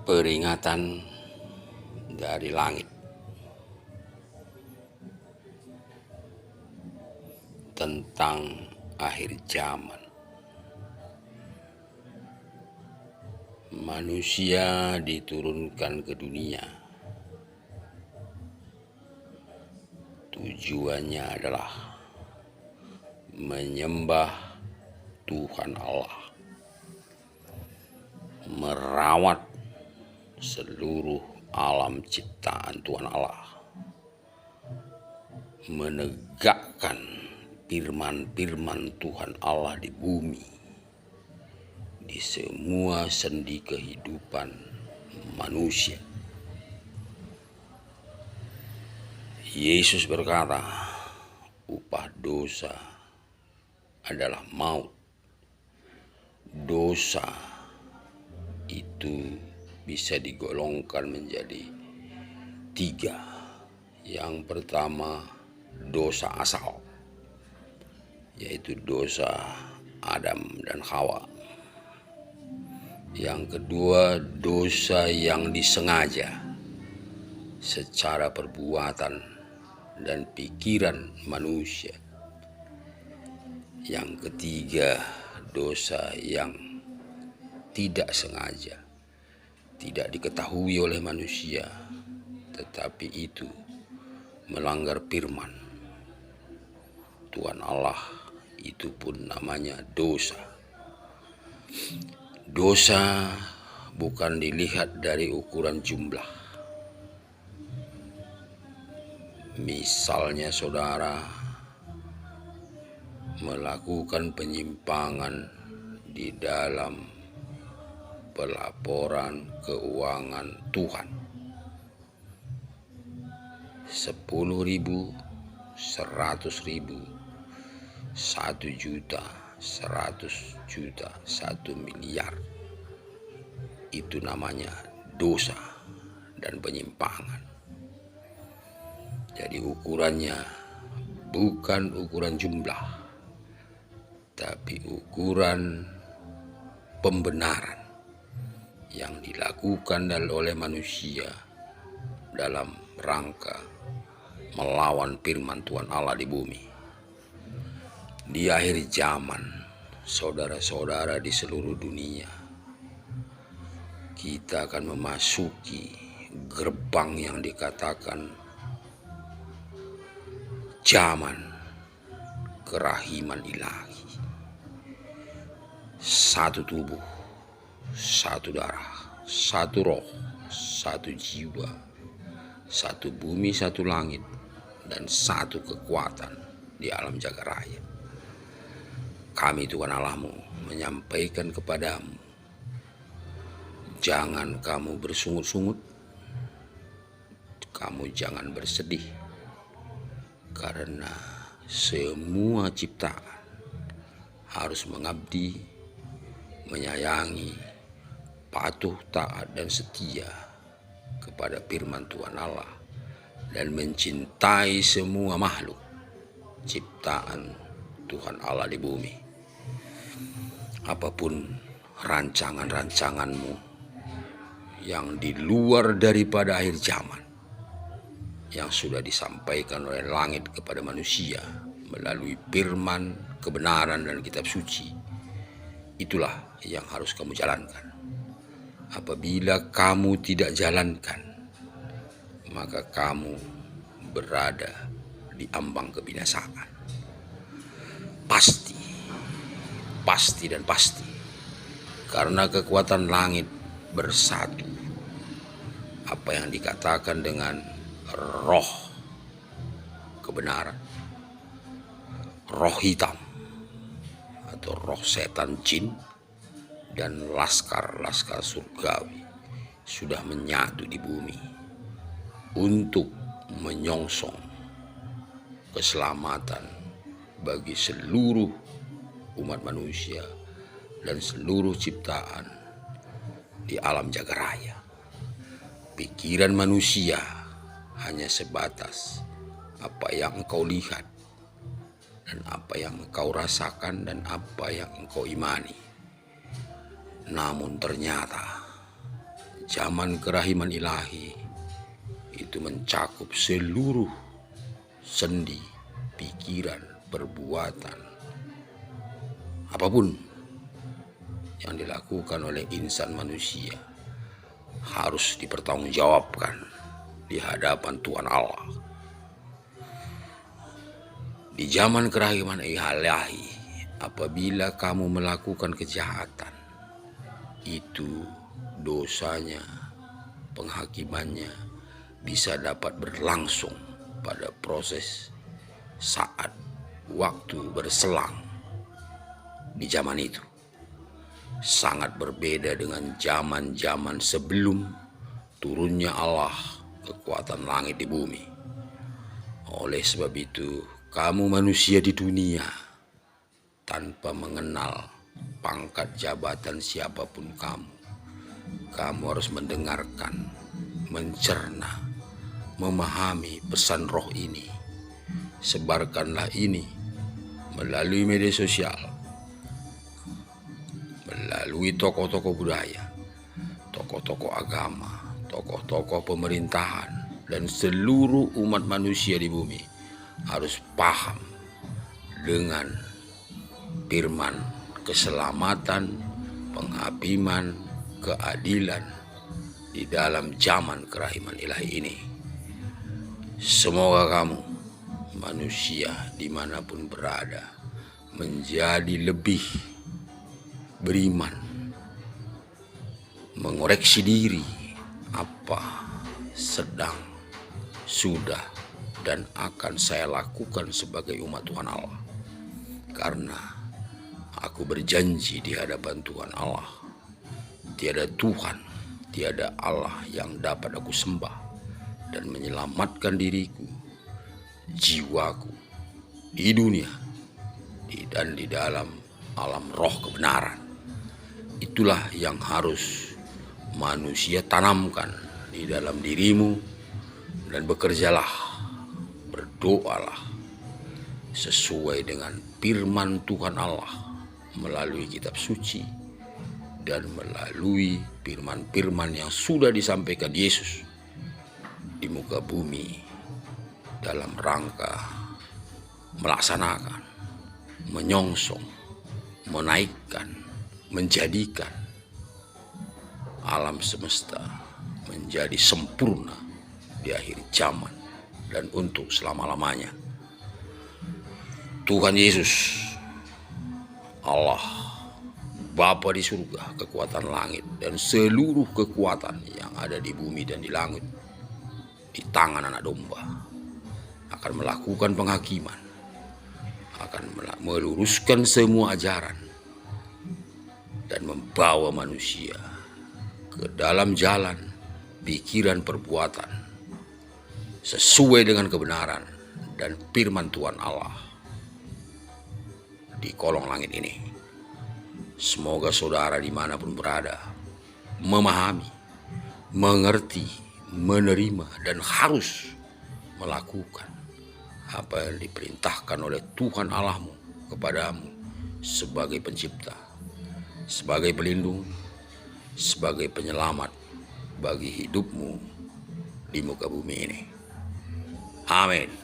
Peringatan dari langit tentang akhir zaman. Manusia diturunkan ke dunia. Tujuannya adalah menyembah Tuhan Allah, merawat seluruh alam ciptaan Tuhan Allah, menegakkan firman-firman Tuhan Allah di bumi, di semua sendi kehidupan manusia. Yesus berkata, upah dosa adalah maut. Dosa itu bisa digolongkan menjadi 3. Yang pertama, dosa asal, yaitu dosa Adam dan Hawa. Yang kedua, dosa yang disengaja secara perbuatan dan pikiran manusia. Yang ketiga, dosa yang tidak sengaja, tidak diketahui oleh manusia, tetapi itu melanggar firman Tuhan Allah. Itu pun namanya dosa. Dosa bukan dilihat dari ukuran jumlah. Misalnya saudara melakukan penyimpangan di dalam pelaporan keuangan Tuhan, 10.000, 100.000, 1 juta, 100 juta, 1 miliar. Itu namanya dosa dan penyimpangan. Jadi ukurannya bukan ukuran jumlah, tapi ukuran pembenaran yang dilakukan oleh manusia dalam rangka melawan firman Tuhan Allah di bumi. Di akhir zaman, saudara-saudara di seluruh dunia, kita akan memasuki gerbang yang dikatakan zaman kerahiman ilahi. 1 tubuh, 1 darah, 1 roh, 1 jiwa, 1 bumi, 1 langit, dan 1 kekuatan di alam jagat raya. Kami Tuhan Allahmu menyampaikan kepadamu, jangan kamu bersungut-sungut, kamu jangan bersedih, karena semua ciptaan harus mengabdi, menyayangi, patuh, taat, dan setia kepada firman Tuhan Allah, dan mencintai semua makhluk ciptaan Tuhan Allah di bumi. Apapun rancangan-rancanganmu yang di luar daripada akhir zaman, yang sudah disampaikan oleh langit kepada manusia melalui firman, kebenaran, dan kitab suci, itulah yang harus kamu jalankan. Apabila kamu tidak jalankan, maka kamu berada di ambang kebinasaan. Pasti dan pasti, karena kekuatan langit bersatu. Apa yang dikatakan dengan roh kebenaran, roh hitam atau roh setan jin, dan laskar-laskar surgawi sudah menyatu di bumi untuk menyongsong keselamatan bagi seluruh umat manusia dan seluruh ciptaan di alam jagat raya. Pikiran manusia hanya sebatas apa yang engkau lihat dan apa yang engkau rasakan dan apa yang engkau imani. Namun ternyata Zaman kerahiman ilahi itu mencakup seluruh sendi, pikiran, perbuatan, apapun yang dilakukan oleh insan manusia harus dipertanggungjawabkan di hadapan Tuhan Allah. Di zaman kerahiman ilahi, apabila kamu melakukan kejahatan, itu dosanya, penghakimannya bisa dapat berlangsung pada proses saat waktu berselang. Di zaman itu sangat berbeda dengan zaman-zaman sebelum turunnya Allah, kekuatan langit di bumi. Oleh sebab itu, kamu manusia di dunia tanpa mengenal pangkat jabatan siapapun kamu harus mendengarkan, mencerna, memahami pesan roh ini. Sebarkanlah ini melalui media sosial, melalui tokoh-tokoh budaya, tokoh-tokoh agama, tokoh-tokoh pemerintahan, dan seluruh umat manusia di bumi harus paham dengan firman keselamatan, penghakiman, keadilan di dalam zaman kerahiman ilahi ini. Semoga kamu manusia dimanapun berada menjadi lebih beriman, mengoreksi diri apa sedang, sudah, dan akan saya lakukan sebagai umat Tuhan Allah. Karena aku berjanji di hadapan Tuhan Allah, tiada Tuhan, tiada Allah yang dapat aku sembah dan menyelamatkan diriku, jiwaku di dunia dan di dalam alam roh kebenaran. Itulah yang harus manusia tanamkan di dalam dirimu, dan bekerjalah, berdoalah sesuai dengan firman Tuhan Allah melalui kitab suci dan melalui firman-firman yang sudah disampaikan Yesus di muka bumi dalam rangka melaksanakan, menyongsong, menaikkan, menjadikan alam semesta menjadi sempurna di akhir zaman dan untuk selama-lamanya. Tuhan Yesus, Allah, Bapa di surga, kekuatan langit, dan seluruh kekuatan yang ada di bumi dan di langit di tangan anak domba akan melakukan penghakiman, akan meluruskan semua ajaran dan membawa manusia ke dalam jalan pikiran perbuatan sesuai dengan kebenaran dan firman Tuhan Allah di kolong langit ini. Semoga saudara dimanapun berada memahami, mengerti, menerima, dan harus melakukan apa yang diperintahkan oleh Tuhan Allahmu kepadamu sebagai pencipta, sebagai pelindung, sebagai penyelamat bagi hidupmu di muka bumi ini. Amin.